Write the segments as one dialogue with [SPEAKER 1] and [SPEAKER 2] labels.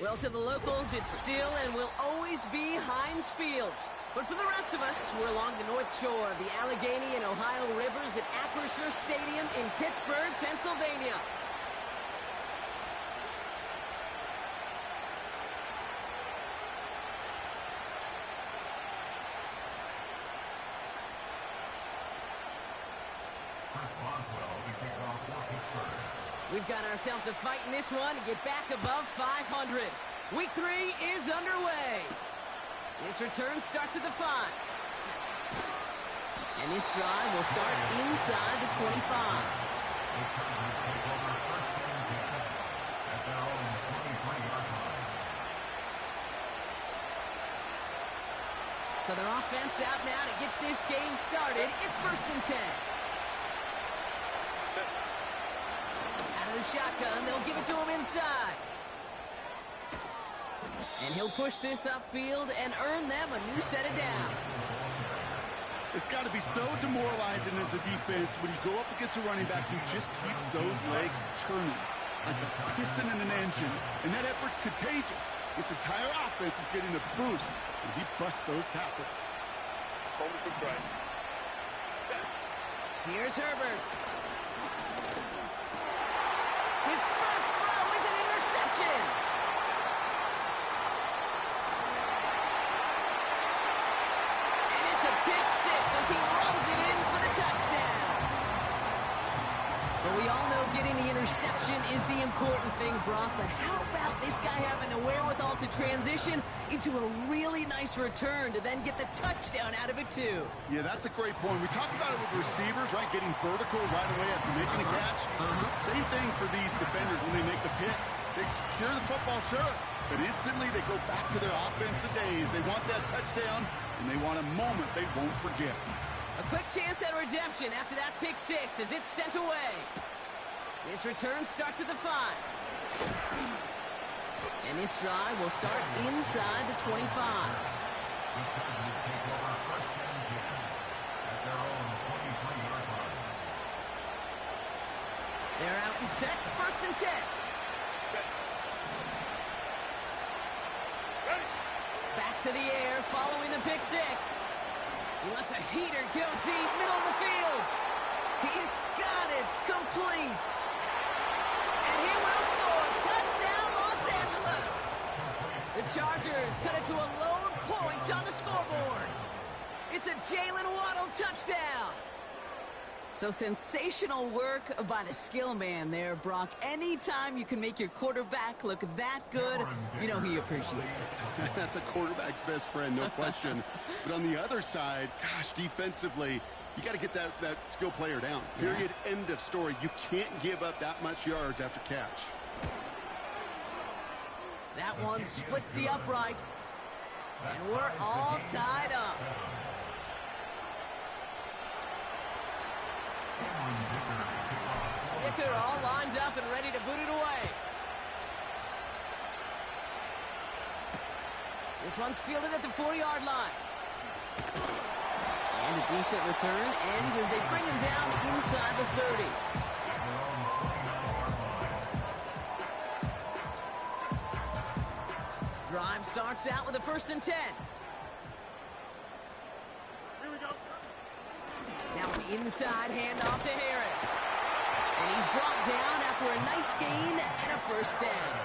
[SPEAKER 1] Well, to the locals, it's still and will always be Heinz Field. But for the rest of us, we're along the north shore of the Allegheny and Ohio rivers at Acrisure Stadium in Pittsburgh, Pennsylvania. We've got ourselves a fight in this one to get back above 500. Week 3 is underway. This return starts at the 5. And this drive will start inside the 25. So their offense out now to get this game started. It's 1st and 10. Out of the shotgun, they'll give it to him inside. And he'll push this upfield and earn them a new set of downs.
[SPEAKER 2] It's got to be so demoralizing as a defense when you go up against a running back who just keeps those legs churning like a piston in an engine, and that effort's contagious. This entire offense is getting a boost, and he busts those tackles.
[SPEAKER 1] Here's Herbert. His first throw is an interception. And it's a pick 6 as he runs it in for the touchdown. But we all know getting the interception is the important thing, Brock. But how about this guy having the wherewithal to transition into a really nice return to then get the touchdown out of it, too?
[SPEAKER 2] Yeah, that's a great point. We talk about it with receivers, right? Getting vertical right away after making a catch. Same thing for these defenders when they make the pick. They secure the football, sure, but instantly they go back to their offensive days. They want that touchdown, and they want a moment they won't forget.
[SPEAKER 1] A quick chance at redemption after that pick 6 as it's sent away. This return starts at the 5. And this drive will start inside the 25. They're out and set, 1st and 10. Back to the air following the pick 6. He lets a heater go deep, middle of the field. He's got it, complete. And he will score. Touchdown, Los Angeles. The Chargers cut it to a lone point on the scoreboard. It's a Jalen Waddle touchdown. So sensational work by the skill man there, Brock. Anytime you can make your quarterback look that good, you know he appreciates it.
[SPEAKER 2] That's a quarterback's best friend, no question. But on the other side, gosh, defensively, you got to get that skill player down. Period, end of story. You can't give up that much yards after catch.
[SPEAKER 1] That one splits the uprights. And we're all tied up. Dicker all lined up and ready to boot it away. This one's fielded at the 4-yard line. And a decent return ends as they bring him down inside the 30. Drive starts out with a 1st and 10.
[SPEAKER 2] Here we go.
[SPEAKER 1] Now an inside handoff to Harris. And he's brought down after a nice gain and a 1st down.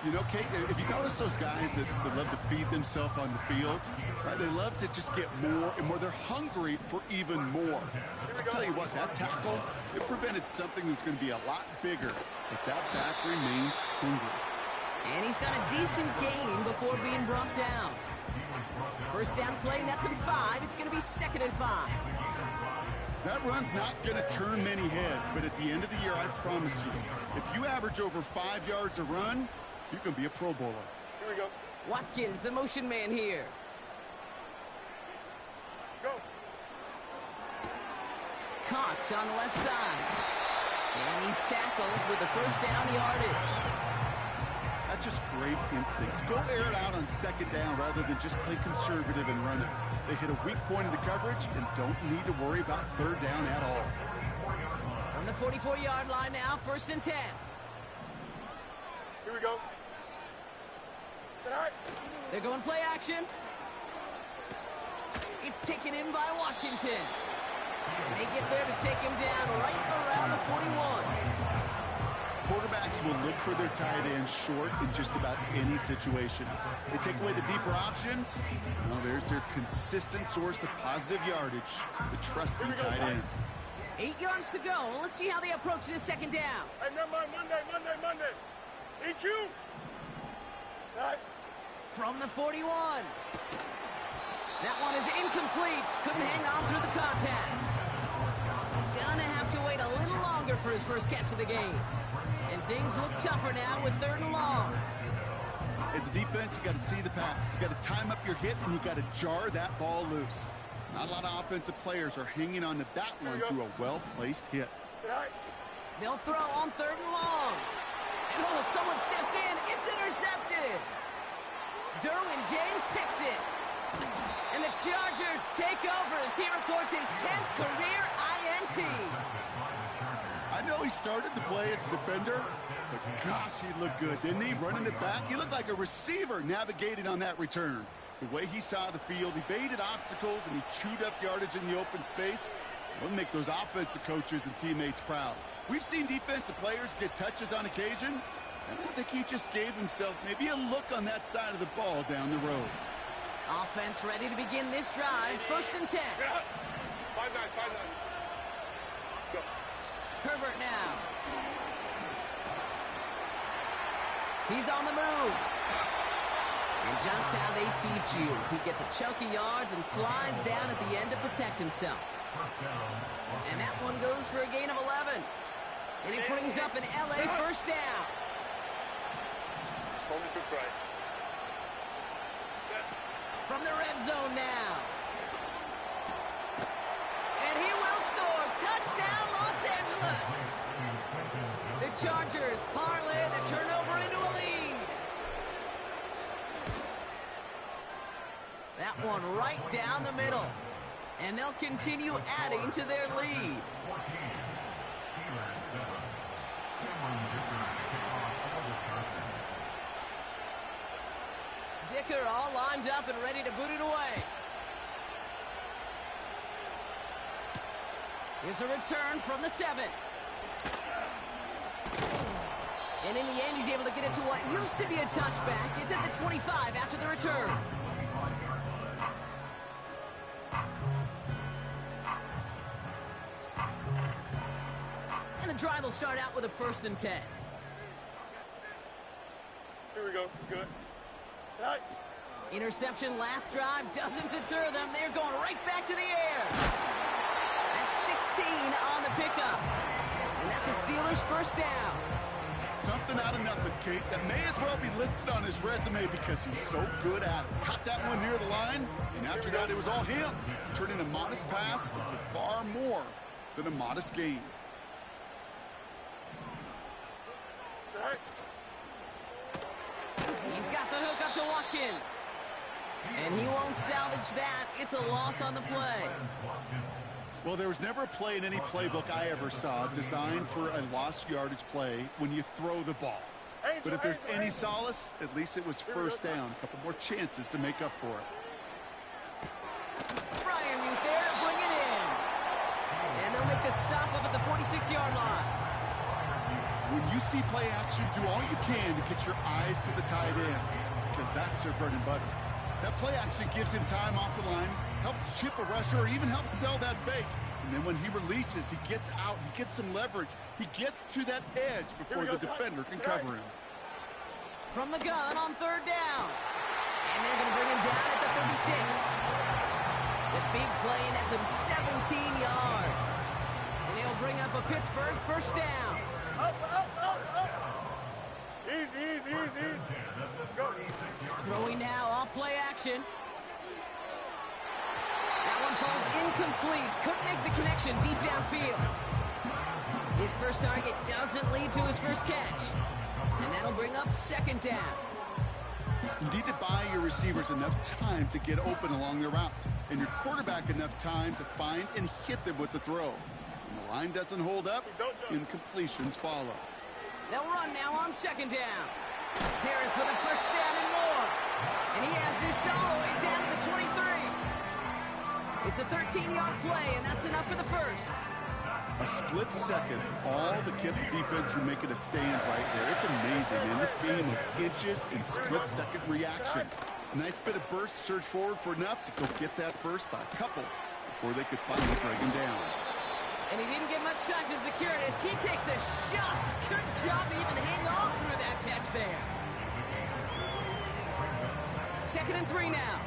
[SPEAKER 2] You know, Kate, if you notice those guys that love to feed themselves on the field, right? They love to just get more and more. They're hungry for even more. I'll tell you what, that tackle, it prevented something that's going to be a lot bigger. But that back remains hungry.
[SPEAKER 1] And he's got a decent gain before being brought down. 1st down play, nets him 5. It's going to be 2nd and 5.
[SPEAKER 2] That run's not going to turn many heads, but at the end of the year, I promise you, if you average over 5 yards a run, you can be a Pro Bowler.
[SPEAKER 3] Here we go.
[SPEAKER 1] Watkins, the motion man here.
[SPEAKER 3] Go.
[SPEAKER 1] Cox on the left side. And he's tackled with the 1st down yardage.
[SPEAKER 2] That's just great instincts. Go air it out on 2nd down rather than just play conservative and run it. They hit a weak point in the coverage and don't need to worry about 3rd down at all.
[SPEAKER 1] From the 44-yard line now, 1st and 10.
[SPEAKER 3] Here we go.
[SPEAKER 1] They're going play action. It's taken in by Washington. And they get there to take him down right around the 41.
[SPEAKER 2] Quarterbacks will look for their tight end short in just about any situation. They take away the deeper options. Well, there's their consistent source of positive yardage, the trusty tight end.
[SPEAKER 1] 8 yards to go. Well, let's see how they approach this second down.
[SPEAKER 3] Hey, Monday. EQ. Right.
[SPEAKER 1] From the 41. That one is incomplete. Couldn't hang on through the contact. Gonna have to wait a little longer for his first catch of the game. And things look tougher now with 3rd and long.
[SPEAKER 2] As a defense, you got to see the pass. You got to time up your hit, and you got to jar that ball loose. Not a lot of offensive players are hanging on to that one through a well-placed hit.
[SPEAKER 1] They'll throw on 3rd and long. And oh, someone stepped in. It's intercepted. Derwin James picks it. And the Chargers take over as he records his 10th career INT.
[SPEAKER 2] I know he started to play as a defender, but gosh, he looked good, didn't he? Running it back, he looked like a receiver navigating on that return. The way he saw the field, he baited obstacles, and he chewed up yardage in the open space. It'll make those offensive coaches and teammates proud. We've seen defensive players get touches on occasion, and I think he just gave himself maybe a look on that side of the ball down the road.
[SPEAKER 1] Offense ready to begin this drive. 1st and 10.
[SPEAKER 3] 5-9. Go.
[SPEAKER 1] Herbert now. He's on the move. And just how they teach you. He gets a chunky yards and slides down at the end to protect himself. And that one goes for a gain of 11. And it brings up an LA first down.
[SPEAKER 3] Only to try.
[SPEAKER 1] From the red zone now. And he will score. Touchdown, Los Angeles. The Chargers parlay the turnover into a lead. That one right down the middle. And they'll continue adding to their lead. Dicker all lined up and ready to boot it away. Here's a return from the 7. And in the end, he's able to get it to what used to be a touchback. It's at the 25 after the return. And the drive will start out with a 1st and 10.
[SPEAKER 3] Here we go. Good. Right.
[SPEAKER 1] Interception last drive doesn't deter them. They're going right back to the air. That's 16 on the pickup. And that's a Steelers first down.
[SPEAKER 2] Something out of nothing, Kate, that may as well be listed on his resume because he's so good at it. Caught that one near the line, and after that, it was all him, turning a modest pass into far more than a modest gain.
[SPEAKER 3] Right.
[SPEAKER 1] He's got the hook up to Watkins. And he won't salvage that. It's a loss on the play.
[SPEAKER 2] Well, there was never a play in any playbook I ever saw designed for a lost yardage play when you throw the ball. But if there's any solace, at least it was first down. A couple more chances to make up for it.
[SPEAKER 1] Freiermuth there to bring it in. And they'll make the stop up at the 46-yard line.
[SPEAKER 2] When you see play action, do all you can to get your eyes to the tight end, because that's their bread and butter. That play action gives him time off the line, helps chip a rusher, or even helps sell that fake. And then when he releases, he gets out, he gets some leverage. He gets to that edge before the defender can cover him.
[SPEAKER 1] From the gun on 3rd down. And they're going to bring him down at the 36. The big play nets him 17 yards. And he'll bring up a Pittsburgh first down.
[SPEAKER 3] Up. Easy. Go.
[SPEAKER 1] Throwing now off play action. That one falls incomplete. Couldn't make the connection deep downfield. His first target doesn't lead to his first catch. And that'll bring up 2nd down.
[SPEAKER 2] You need to buy your receivers enough time to get open along their route, and your quarterback enough time to find and hit them with the throw. When the line doesn't hold up, incompletions follow.
[SPEAKER 1] They'll run now on 2nd down. Harris with a first down and more. And he has this all the way down to the 23. It's a 13-yard play, and that's enough for the first.
[SPEAKER 2] A split second, all that kept the defense from making a stand right there. It's amazing, man. This game of inches and split-second reactions. A nice bit of burst, surge forward for enough to go get that first by a couple before they could finally drag him down.
[SPEAKER 1] And he didn't get much time to secure it as he takes a shot. Good job to even hang on through that catch there. 2nd and 3 now.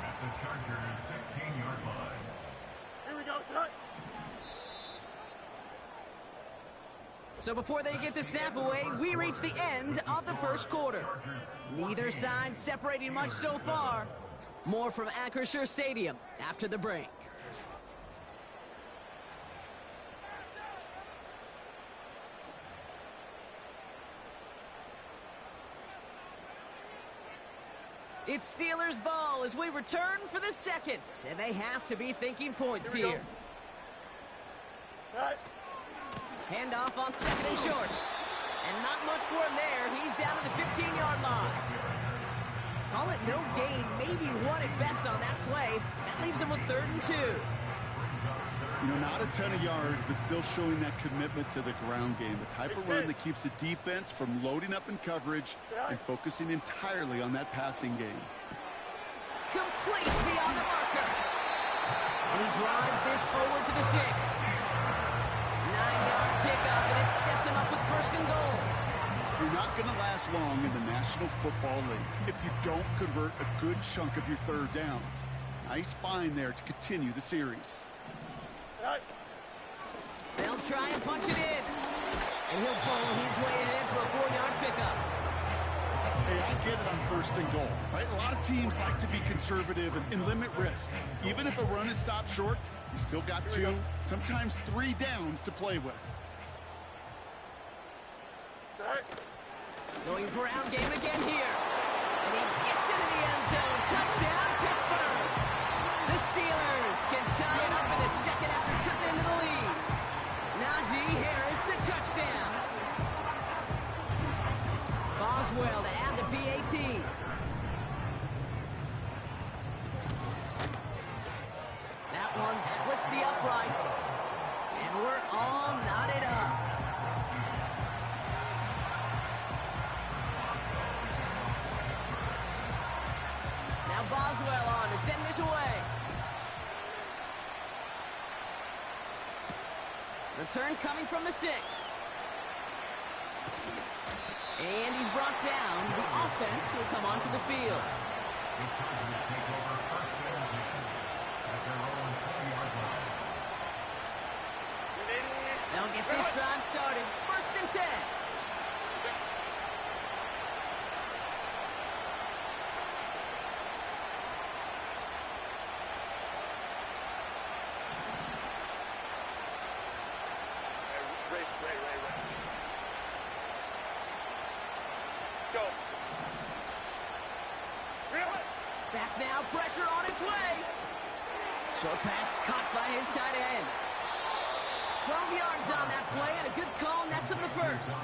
[SPEAKER 4] At the Chargers' 16-yard line.
[SPEAKER 3] Here we go, son.
[SPEAKER 1] So before they get the snap away, we reach the end of the first quarter. Neither side separating much so far. More from Acrisure Stadium after the break. It's Steelers ball as we return for the second, and they have to be thinking points here.
[SPEAKER 3] Right.
[SPEAKER 1] Handoff on 2nd and short. And not much for him there. He's down to the 15-yard line. Call it no gain, maybe one at best on that play. That leaves him with 3rd and 2.
[SPEAKER 2] You know, not a ton of yards, but still showing that commitment to the ground game. The type of run that keeps the defense from loading up in coverage and focusing entirely on that passing game.
[SPEAKER 1] Complete beyond the marker. And he drives this forward to the 6. 9-yard pickup, and it sets him up with 1st and goal.
[SPEAKER 2] You're not going to last long in the National Football League if you don't convert a good chunk of your 3rd downs. Nice find there to continue the series.
[SPEAKER 3] Right.
[SPEAKER 1] They'll try and punch it in. And he'll bowl his way ahead for a 4-yard pickup.
[SPEAKER 2] Hey, I get it on 1st and goal, right? A lot of teams like to be conservative and limit risk. Even if a run is stopped short, you still got 2, sometimes 3 downs to play with.
[SPEAKER 3] Right.
[SPEAKER 1] Going ground game again here. And he gets into the end zone. Touchdown, Pittsburgh. The Steelers can tie it up in the second after cutting into the lead. Najee Harris, the touchdown. Boswell to add the PAT. That one splits the uprights. And we're all knotted up. Now Boswell on to send this away. Return coming from the 6. And he's brought down. The offense will come onto the field.
[SPEAKER 4] The Chargers take over 1st and 10 at their own 20-yard line.
[SPEAKER 1] They'll get this drive started. 1st and 10.
[SPEAKER 3] Ray. Go. Really?
[SPEAKER 1] Back now, pressure on its way. Short pass caught by his tight end. 12 yards on that play, and a good call nets him the first.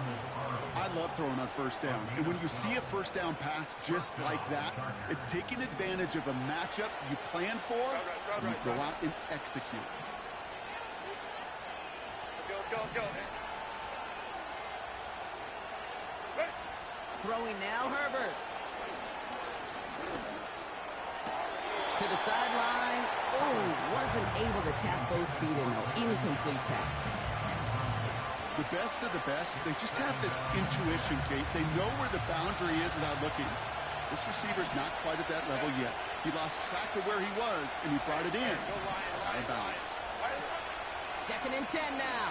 [SPEAKER 2] I love throwing on 1st down. And when you see a 1st down pass just like that, it's taking advantage of a matchup you plan for, and you go out and execute.
[SPEAKER 3] Let's go. Right.
[SPEAKER 1] Throwing now, Herbert. To the sideline. Oh, wasn't able to tap both feet in, though. Incomplete pass.
[SPEAKER 2] The best of the best, they just have this intuition, Kate. They know where the boundary is without looking. This receiver's not quite at that level yet. He lost track of where he was, and he brought it in. Out of bounds.
[SPEAKER 1] 2nd and 10 now.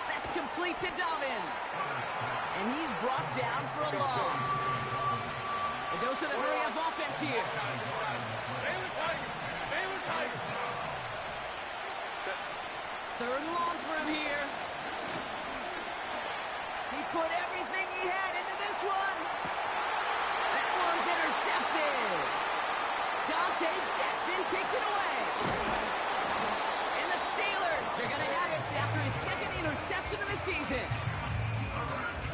[SPEAKER 1] That's complete to Dobbins. And he's brought down for a loss. A dose of the hurry-up offense here.
[SPEAKER 3] Baylor Tiger.
[SPEAKER 1] 3rd and long for him here. He put everything he had into this one. That one's intercepted. Dante Jackson takes it away. And the Steelers are going to have it after his 2nd interception of the season.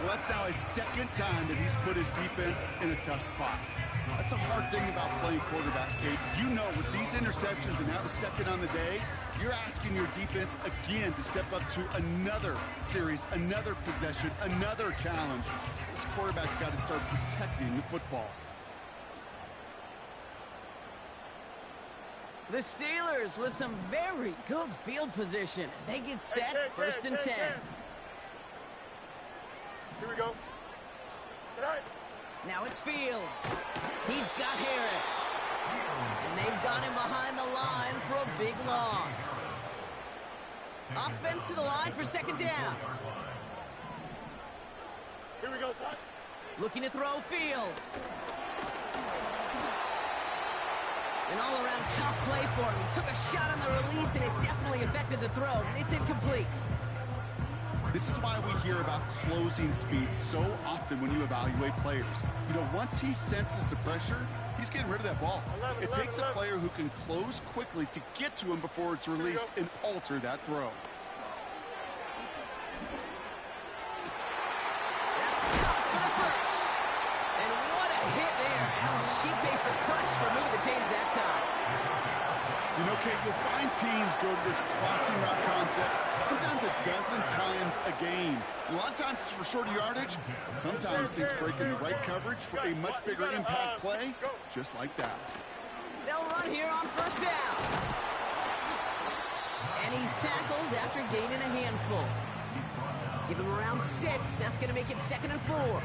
[SPEAKER 2] Well, that's now his second time that he's put his defense in a tough spot. That's a hard thing about playing quarterback, Kate. You know, with these interceptions and now the second on the day, you're asking your defense again to step up to another series, another possession, another challenge. This quarterback's got to start protecting the football.
[SPEAKER 1] The Steelers with some very good field position as they get set, first and 10.
[SPEAKER 3] Here we go. Tonight.
[SPEAKER 1] Now it's Fields. He's got Harris. And they've got him behind the line for a big loss. Offense to the line for second down.
[SPEAKER 3] Here we go, son.
[SPEAKER 1] Looking to throw Fields. An all-around tough play for him. He took a shot on the release, and it definitely affected the throw. It's incomplete.
[SPEAKER 2] This is why we hear about closing speed so often when you evaluate players. You know, once he senses the pressure, he's getting rid of that ball. It takes a player who can close quickly to get to him before it's released and alter that throw.
[SPEAKER 1] That's caught for the first. And what a hit there. Ouch, she faced the crush for moving the chains that time.
[SPEAKER 2] You know, Kate, you'll find teams go to this crossing route concept sometimes a dozen times a game. A lot of times it's for shorter yardage, but sometimes it's breaking the right coverage for a much bigger impact play, just like that.
[SPEAKER 1] They'll run here on first down. And he's tackled after gaining a handful. Give him around 6. That's going to make it 2nd and 4.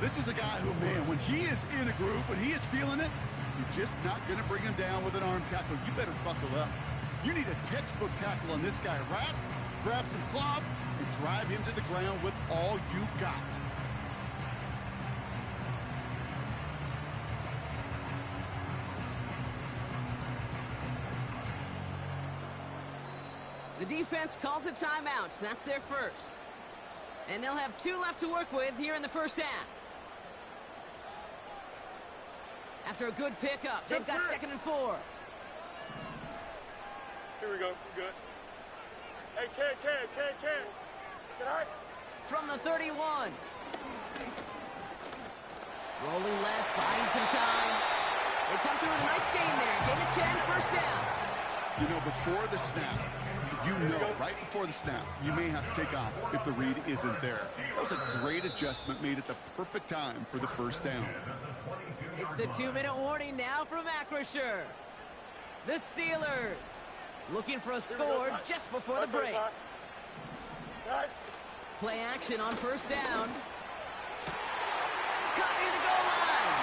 [SPEAKER 2] This is a guy who, man, when he is in a groove, when he is feeling it, you're just not going to bring him down with an arm tackle. You better buckle up. You need a textbook tackle on this guy. Wrap, grab some cloth, and drive him to the ground with all you got.
[SPEAKER 1] The defense calls a timeout. So that's their first. And they'll have 2 left to work with here in the first half. After a good pickup, they've got 2nd and 4.
[SPEAKER 3] Here we go. We're good. Hey, Ken. Is it all right?
[SPEAKER 1] From the 31. Rolling left, buying some time. They come through with a nice gain there. Gain of 10, first down.
[SPEAKER 2] You know, before the snap, right before the snap, you may have to take off if the read isn't there. That was a great adjustment made at the perfect time for the first down.
[SPEAKER 1] It's the 2-minute warning now from Acrisure. The Steelers looking for a score just before the break. Play action on first down. Cut near the goal line.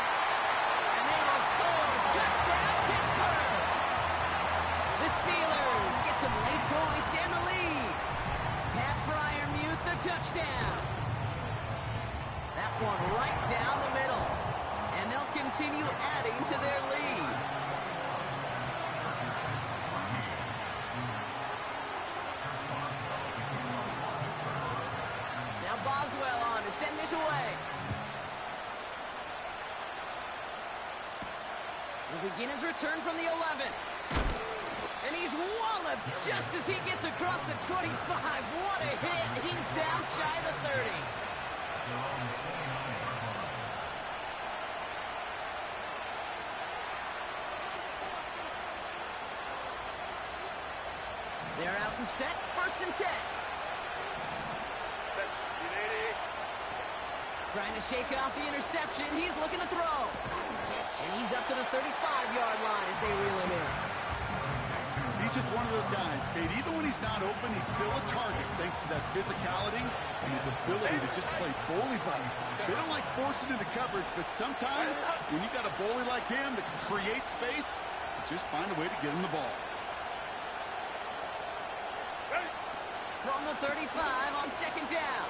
[SPEAKER 1] And they will score. Touchdown, Pittsburgh. The Steelers get some late points and the lead. Pat Freiermuth, the touchdown. That one right down the middle. And they'll continue adding to their lead. Now Boswell on to send this away. Will begin his return from the 11. And he's walloped just as he gets across the 25. What a hit. He's down shy of the 30. They're out and set, first and 10. Trying to shake off the interception. He's looking to throw. And he's up to the 35-yard line as they reel him in.
[SPEAKER 2] He's just one of those guys, Kate. Even when he's not open, he's still a target thanks to that physicality and his ability to just play bully ball. They don't like forcing into coverage, but sometimes when you've got a bully like him that can create space, just find a way to get him the ball.
[SPEAKER 1] From the 35 on second down.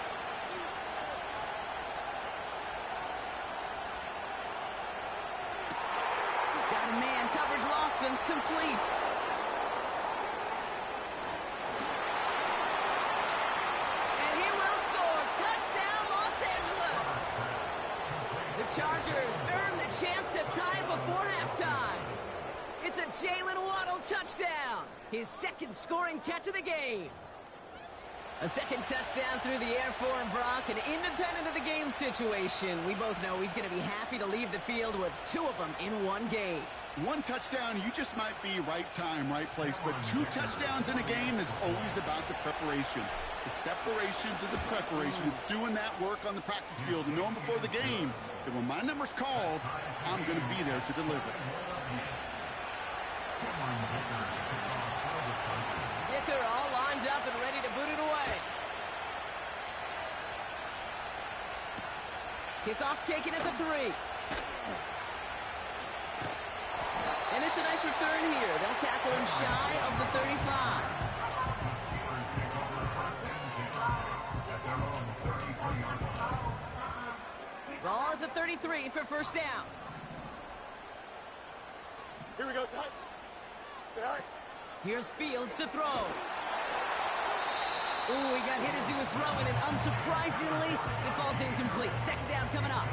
[SPEAKER 1] Got a man, coverage lost him, complete. And he will score. Touchdown, Los Angeles. The Chargers earn the chance to tie before halftime. It's a Jalen Waddle touchdown. His second scoring catch of the game. A second touchdown through the air for him, Brock, and independent of the game situation, we both know he's going to be happy to leave the field with 2 of them in one game.
[SPEAKER 2] 1 touchdown, you just might be right time, right place, but 2 touchdowns in a game is always about the preparation. The separations of the preparation. It's doing that work on the practice field and knowing before the game that when my number's called, I'm going to be there to deliver.
[SPEAKER 1] Dicker all lined up and ready to boot it away. Kickoff taken at the 3. And it's a nice return here. They'll tackle him shy of the 35. Ball at the 33 for first down.
[SPEAKER 3] Here we go, Sai. Say hi.
[SPEAKER 1] Here's Fields to throw. Ooh, he got hit as he was throwing, and unsurprisingly, it falls incomplete. Second down coming up.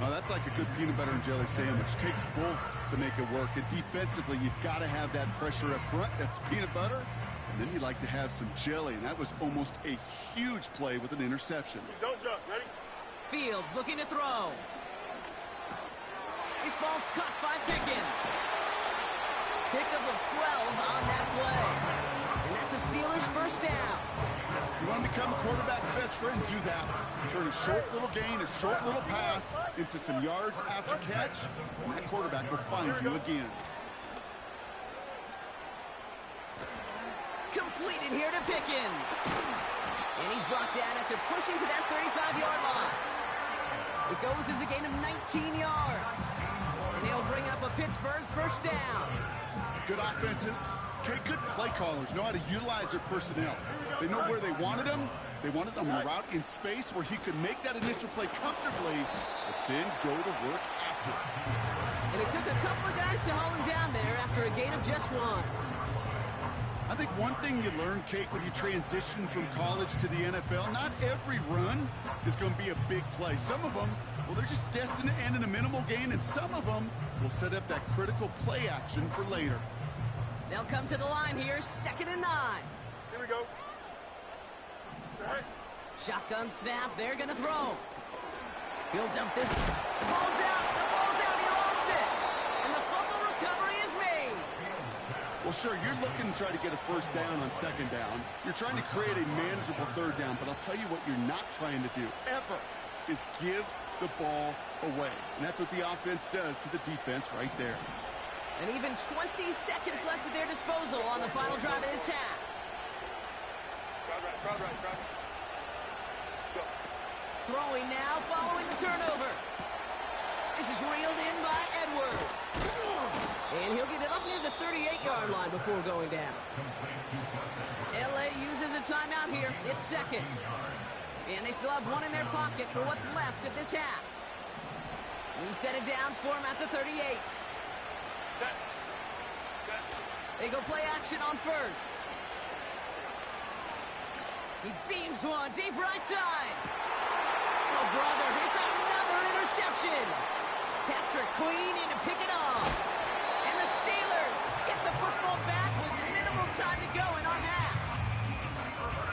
[SPEAKER 2] Oh, that's like a good peanut butter and jelly sandwich. Takes both to make it work. And defensively, you've got to have that pressure up front. That's peanut butter. And then you like to have some jelly. And that was almost a huge play with an interception.
[SPEAKER 3] Don't jump. Ready?
[SPEAKER 1] Fields looking to throw. This ball's caught by Pickens. Pickup of 12 on that play. And that's a Steelers first down.
[SPEAKER 2] You want to become a quarterback's best friend? Do that. Turn a short little gain, a short little pass into some yards after catch, and that quarterback will find you again.
[SPEAKER 1] Completed here to Pickens. And he's brought down after pushing to that 35-yard line. It goes as a gain of 19 yards. And he'll bring up a Pittsburgh first down.
[SPEAKER 2] Good offenses. Okay, good play callers know how to utilize their personnel. They know where they wanted them. They wanted them on the route in space where he could make that initial play comfortably, but then go to work after it.
[SPEAKER 1] And it took a couple of guys to haul him down there after a gain of just 1.
[SPEAKER 2] I think one thing you learn, Kate, when you transition from college to the NFL, not every run is going to be a big play. Some of them, well, they're just destined to end in a minimal gain, and some of them will set up that critical play action for later.
[SPEAKER 1] They'll come to the line here, 2nd and 9.
[SPEAKER 3] Here we go. Say hi.
[SPEAKER 1] Shotgun snap, they're going to throw. He'll dump this. The ball's out, he lost it. And the fumble recovery is made.
[SPEAKER 2] Well, sure, you're looking to try to get a first down on 2nd down. You're trying to create a manageable 3rd down, but I'll tell you what you're not trying to do, ever, is give the ball away. And that's what the offense does to the defense right there.
[SPEAKER 1] And even 20 seconds left at their disposal on the final drive of this half.
[SPEAKER 3] Crowd right. Go.
[SPEAKER 1] Throwing now, following the turnover. This is reeled in by Edwards. And he'll get it up near the 38-yard line before going down. LA uses a timeout here. It's 2nd. And they still have 1 in their pocket for what's left of this half. New set of downs for him at the 38. They go play action on 1st. He beams one deep right side. Oh, brother, it's another interception. Patrick Queen in to pick it off. And the Steelers get the football back with minimal time to go in our half.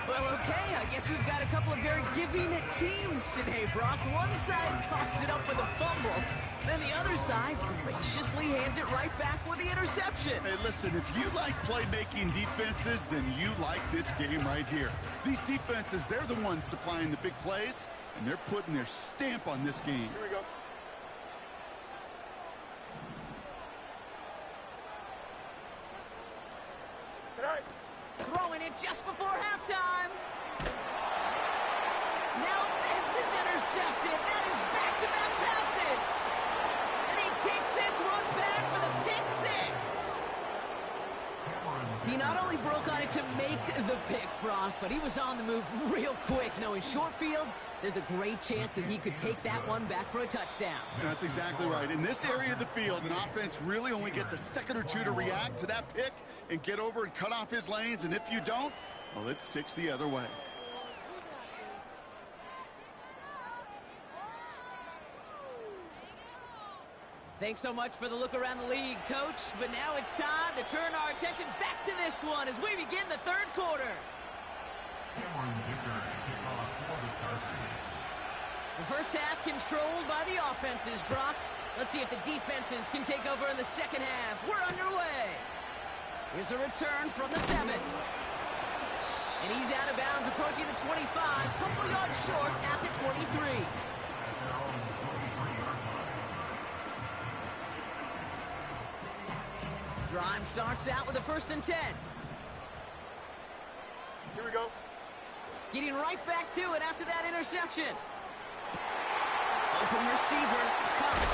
[SPEAKER 1] Well, okay, I guess we've got a couple of very giving teams today, Brock. One side coughs it up with a fumble, then the other side graciously hands it right back with the interception.
[SPEAKER 2] Hey, listen, if you like playmaking defenses, then you like this game right here. These defenses, they're the ones supplying the big plays, and they're putting their stamp on this game.
[SPEAKER 3] Here we go. Tonight.
[SPEAKER 1] Throwing it just before halftime. Now this is intercepted. That is back-to-back passes. And he takes this one back for the pick 6. He not only broke on it to make the pick, Brock, but he was on the move real quick, knowing short fields, there's a great chance that he could take that one back for a touchdown.
[SPEAKER 2] That's exactly right. In this area of the field, an offense really only gets a second or two to react to that pick and get over and cut off his lanes, and if you don't, well, it's 6 the other way.
[SPEAKER 1] Thanks so much for the look around the league, Coach. But now it's time to turn our attention back to this one as we begin the 3rd quarter.
[SPEAKER 4] Cameron Dicker to kick off for the Chargers.
[SPEAKER 1] The first half controlled by the offenses, Brock. Let's see if the defenses can take over in the second half. We're underway. Here's a return from the 7. And he's out of bounds, approaching the 25. Couple yards short at the 23. Drive starts out with a 1st and 10.
[SPEAKER 3] Here we go.
[SPEAKER 1] Getting right back to it after that interception. Open receiver, Cobb.